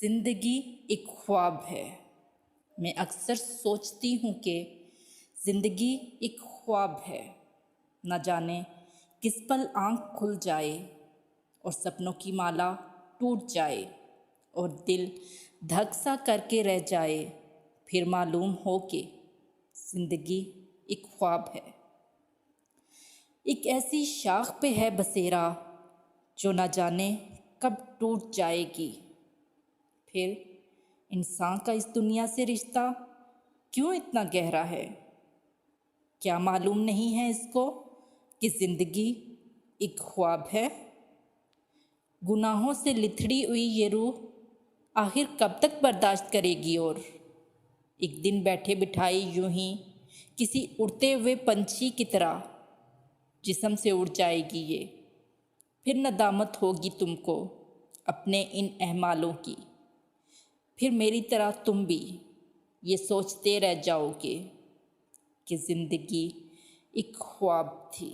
जिंदगी एक ख्वाब है। मैं अक्सर सोचती हूँ कि जिंदगी एक ख्वाब है। न जाने किस पल आँख खुल जाए और सपनों की माला टूट जाए और दिल धक सा करके रह जाए, फिर मालूम हो कि जिंदगी एक ख्वाब है। एक ऐसी शाख पे है बसेरा जो न जाने कब टूट जाएगी। फिर इंसान का इस दुनिया से रिश्ता क्यों इतना गहरा है? क्या मालूम नहीं है इसको कि जिंदगी एक ख्वाब है? गुनाहों से लिथड़ी हुई ये रूह आखिर कब तक बर्दाश्त करेगी? और एक दिन बैठे बिठाई यूं ही किसी उड़ते हुए पंछी की तरह जिस्म से उड़ जाएगी ये। फिर नदामत होगी तुमको अपने इन अहमालों की। फिर मेरी तरह तुम भी ये सोचते रह जाओगे कि जिंदगी एक ख्वाब थी।